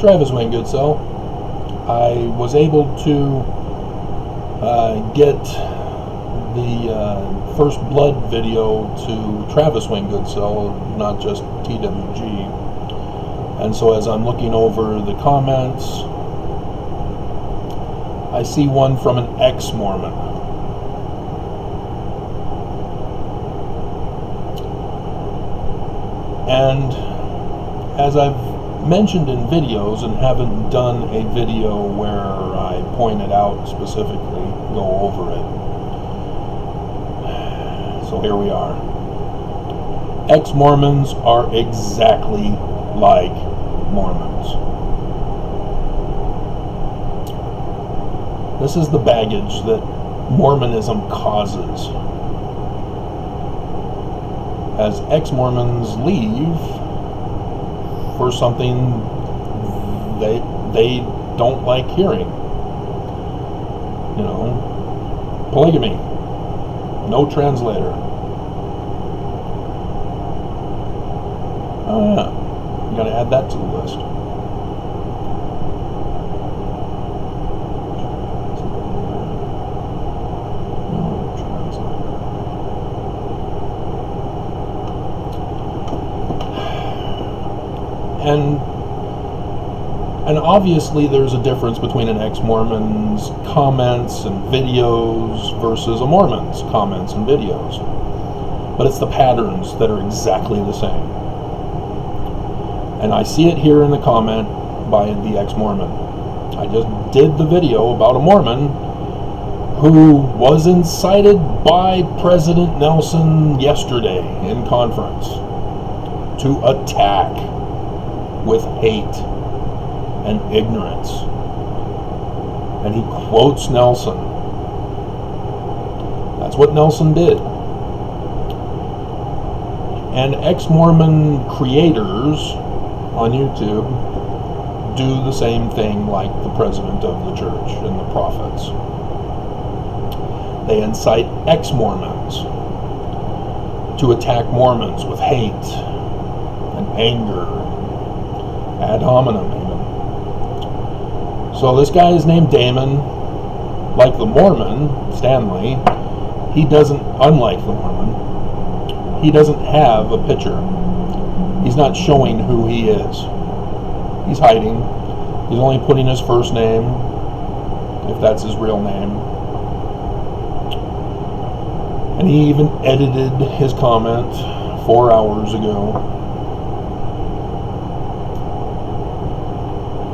Travis Wayne Goodcell. I was able to get the First Blood video to Travis Wayne Goodcell, not just TWG. And so as I'm looking over the comments, I see one from an ex-Mormon. And as I've mentioned in videos and haven't done a video where I point it out specifically, go over it. So here we are. Ex-Mormons are exactly like Mormons. This is the baggage that Mormonism causes. As ex-Mormons leave for something they don't like hearing. You know, polygamy, no translator. Oh yeah, you gotta add that to the list. And obviously there's a difference between an ex-Mormon's comments and videos versus a Mormon's comments and videos. But it's the patterns that are exactly the same. And I see it here in the comment by the ex-Mormon. I just did the video about a Mormon who was incited by President Nelson yesterday in conference to attack with hate and ignorance. And he quotes Nelson. That's what Nelson did. And ex-Mormon creators on YouTube do the same thing like the president of the church and the prophets. They incite ex-Mormons to attack Mormons with hate and anger, ad hominem even. So this guy is named Damon. Like the Mormon, Stanley, he doesn't, unlike the Mormon, he doesn't have a picture. He's not showing who he is. He's hiding. He's only putting his first name, if that's his real name. And he even edited his comment 4 hours ago.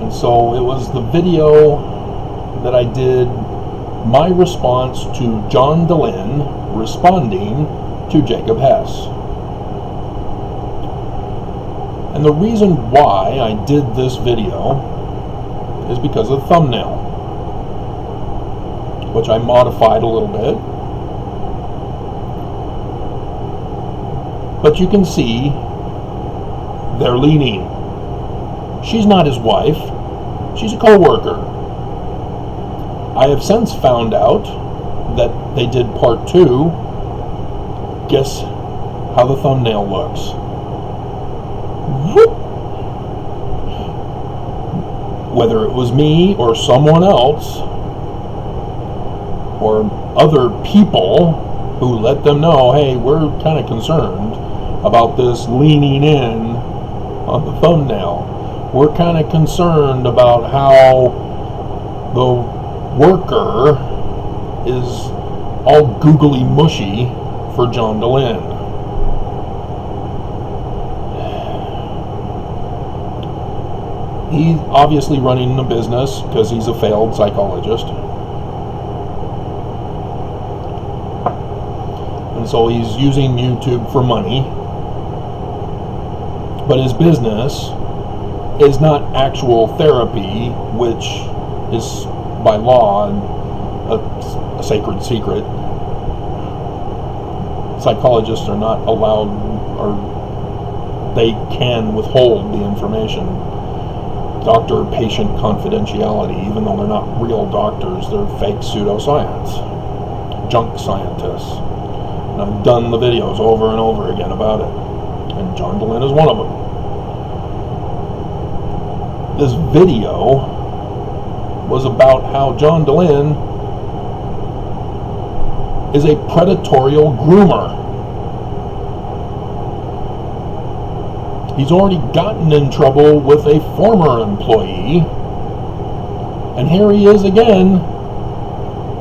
And so it was the video that I did, my response to John Dehlin responding to Jacob Hess. And the reason why I did this video is because of the thumbnail, which I modified a little bit. But you can see they're leaning. She's not his wife. She's a co-worker. I have since found out that they did part 2. Guess how the thumbnail looks. Whoop. Whether it was me or someone else or other people who let them know, hey, we're kind of concerned about this leaning in on the thumbnail. We're kind of concerned about how the worker is all googly mushy for John Dehlin. He's obviously running a business because he's a failed psychologist. And so he's using YouTube for money. But his business is not actual therapy, which is by law a sacred secret. Psychologists are not allowed, or they can withhold the information. Doctor-patient confidentiality, even though they're not real doctors, they're fake pseudoscience, junk scientists. And I've done the videos over and over again about it. And John Dehlin is one of them. this video was about how John Dehlin is a predatorial groomer. He's already gotten in trouble with a former employee, and here he is again,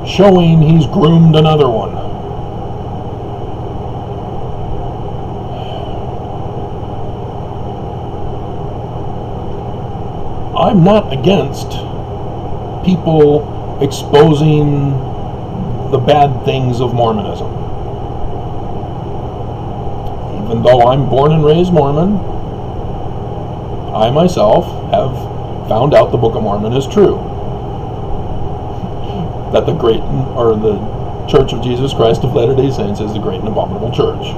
showing he's groomed another one. I'm not against people exposing the bad things of Mormonism. Even though I'm born and raised Mormon, I myself have found out the Book of Mormon is true. That the Church of Jesus Christ of Latter-day Saints is the great and abominable church.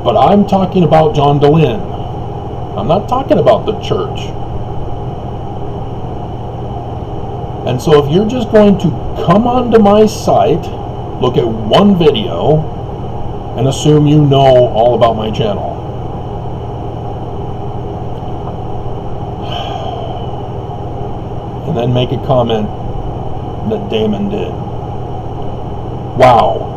But I'm talking about John Dehlin. I'm not talking about the church. And so if you're just going to come onto my site, look at one video, and assume you know all about my channel, and then make a comment that Damon did. Wow.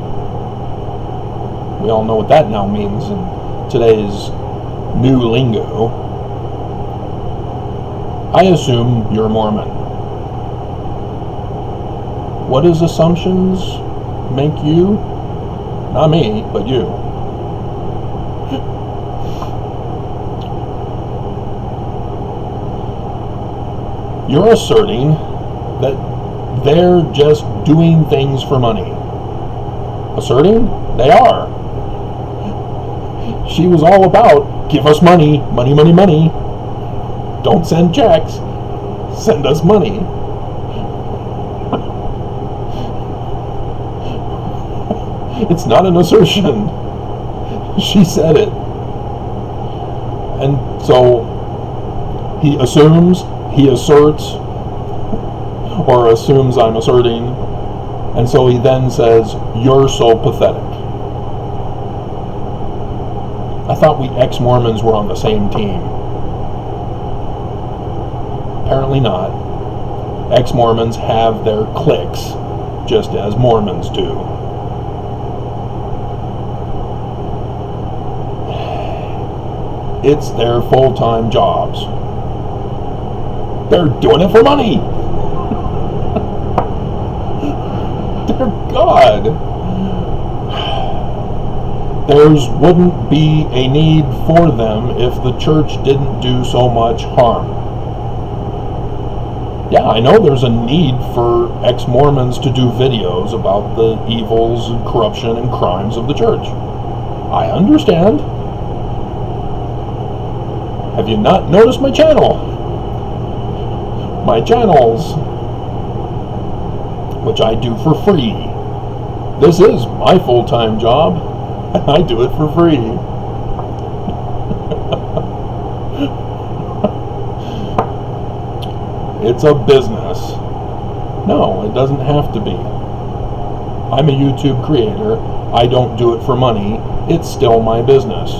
We all know what that now means in today's new lingo. I assume you're Mormon. What does assumptions make you? Not me, but you. You're asserting that they're just doing things for money. Asserting? They are. She was all about, give us money, money, money, money. Don't send checks. Send us money. It's not an assertion. She said it. And so he assumes, he asserts, or assumes I'm asserting, and so he then says, you're so pathetic. I thought we ex-Mormons were on the same team. Apparently not. Ex-Mormons have their cliques, just as Mormons do. It's their full-time jobs. They're doing it for money. Dear God. There wouldn't be a need for them if the church didn't do so much harm. Yeah, I know there's a need for ex-Mormons to do videos about the evils and corruption and crimes of the church. I understand. Have you not noticed my channel? My channels, which I do for free. This is my full-time job, and I do it for free. It's a business. No, it doesn't have to be. I'm a YouTube creator. I don't do it for money. It's still my business.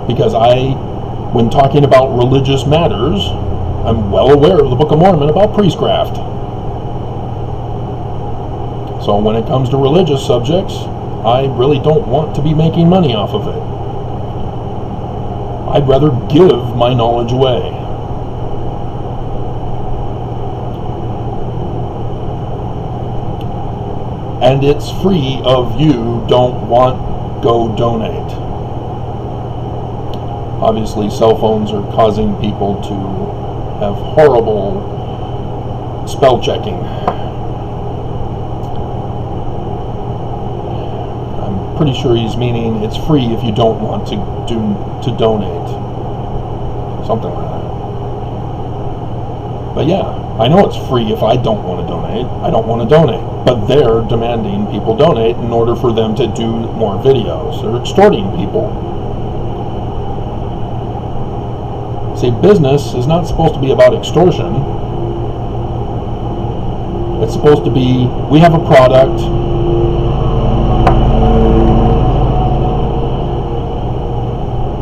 Because when talking about religious matters, I'm well aware of the Book of Mormon about priestcraft. So when it comes to religious subjects, I really don't want to be making money off of it. I'd rather give my knowledge away. And it's free of you don't want, go donate. Obviously, cell phones are causing people to have horrible spell checking. I'm pretty sure he's meaning it's free if you don't want to donate. Something like that. But yeah, I know it's free if I don't want to donate. I don't want to donate. But they're demanding people donate in order for them to do more videos. They're extorting people. See, business is not supposed to be about extortion. It's supposed to be, we have a product,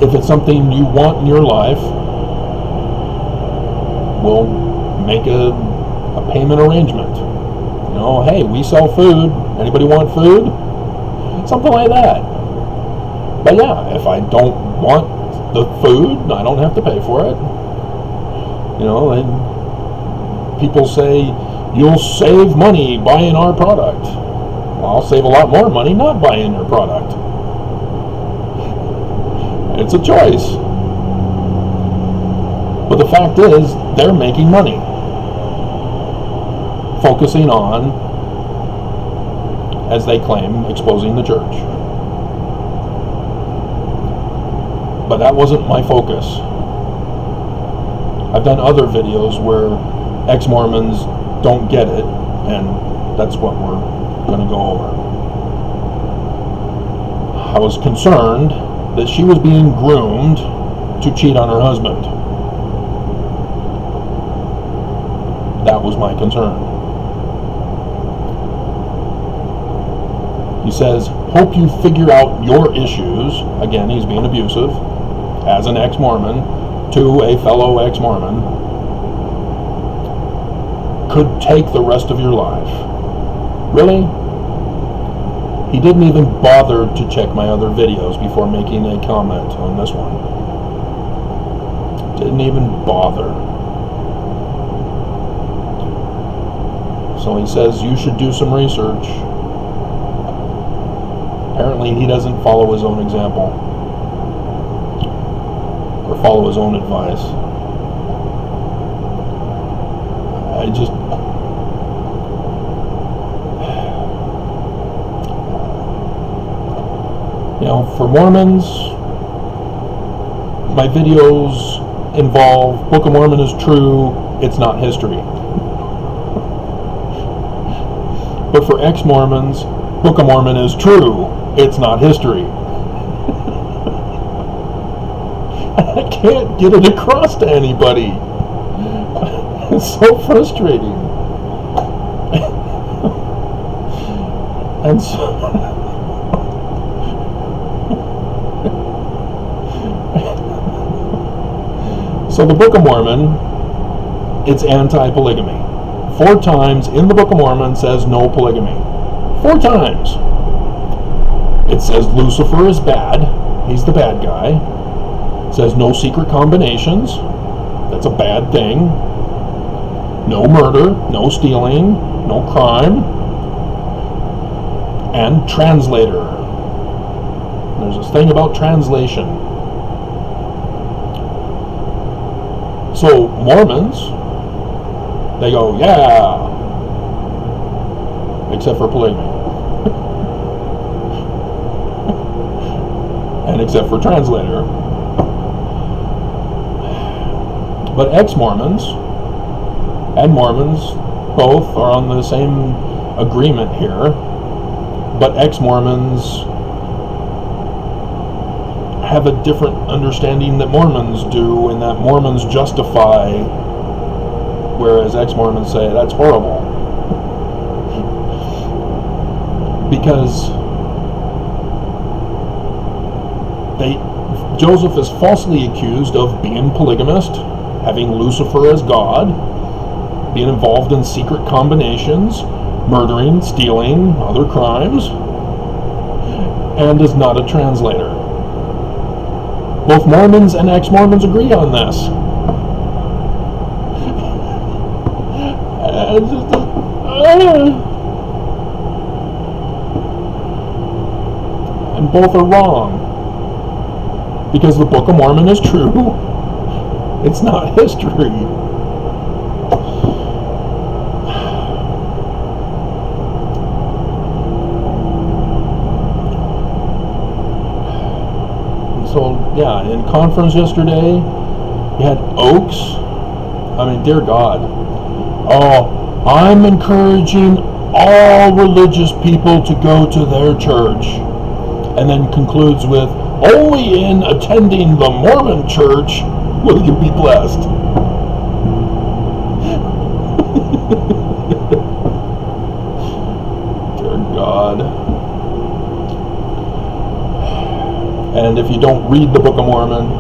if it's something you want in your life, we'll make a payment arrangement. You know, hey, we sell food. Anybody want food? Something like that. But yeah, if I don't want the food, I don't have to pay for it. You know, and people say, you'll save money buying our product. Well, I'll save a lot more money not buying your product. It's a choice. But the fact is, they're making money, focusing on, as they claim, exposing the church. But that wasn't my focus. I've done other videos where ex-Mormons don't get it, and that's what we're going to go over. I was concerned that she was being groomed to cheat on her husband. That was my concern. He says, hope you figure out your issues. Again, he's being abusive as an ex-Mormon to a fellow ex-Mormon. Could take the rest of your life. Really? He didn't even bother to check my other videos before making a comment on this one. Didn't even bother. So he says you should do some research. Apparently he doesn't follow his own example or follow his own advice. I just, you know, for Mormons, my videos involve Book of Mormon is true, it's not history. But for ex-Mormons, Book of Mormon is true, it's not history. I can't get it across to anybody. It's so frustrating. And so the Book of Mormon, it's anti-polygamy. 4 times in the Book of Mormon says no polygamy. 4 times. It says Lucifer is bad. He's the bad guy. It says no secret combinations. That's a bad thing. No murder, no stealing, no crime. And translator. There's this thing about translation. So Mormons, they go, yeah, except for polygamy. And except for translator. But ex-Mormons and Mormons both are on the same agreement here, but ex-Mormons have a different understanding that Mormons do, and that Mormons justify, whereas ex-Mormons say that's horrible. Because Joseph is falsely accused of being polygamist, having Lucifer as God, being involved in secret combinations, murdering, stealing, other crimes, and is not a translator. Both Mormons and ex-Mormons agree on this. And both are wrong. Because the Book of Mormon is true. It's not history. So, yeah, in conference yesterday, we had Oaks. I mean, dear God. Oh, I'm encouraging all religious people to go to their church. And then concludes with, only in attending the Mormon church will you be blessed. Dear God. And if you don't read the Book of Mormon,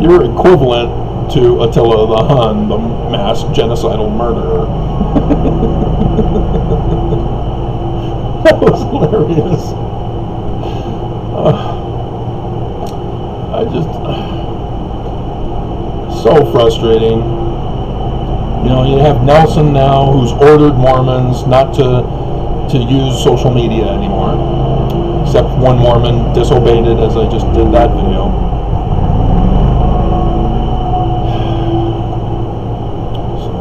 you're equivalent to Attila the Hun, the mass genocidal murderer. That was hilarious. So frustrating. You know, you have Nelson now, who's ordered Mormons not to use social media anymore. Except one Mormon disobeyed it, as I just did that video. So,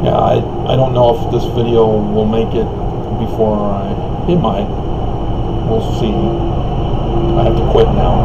yeah, I don't know if this video will make it before it might. We'll see. I have to quit now.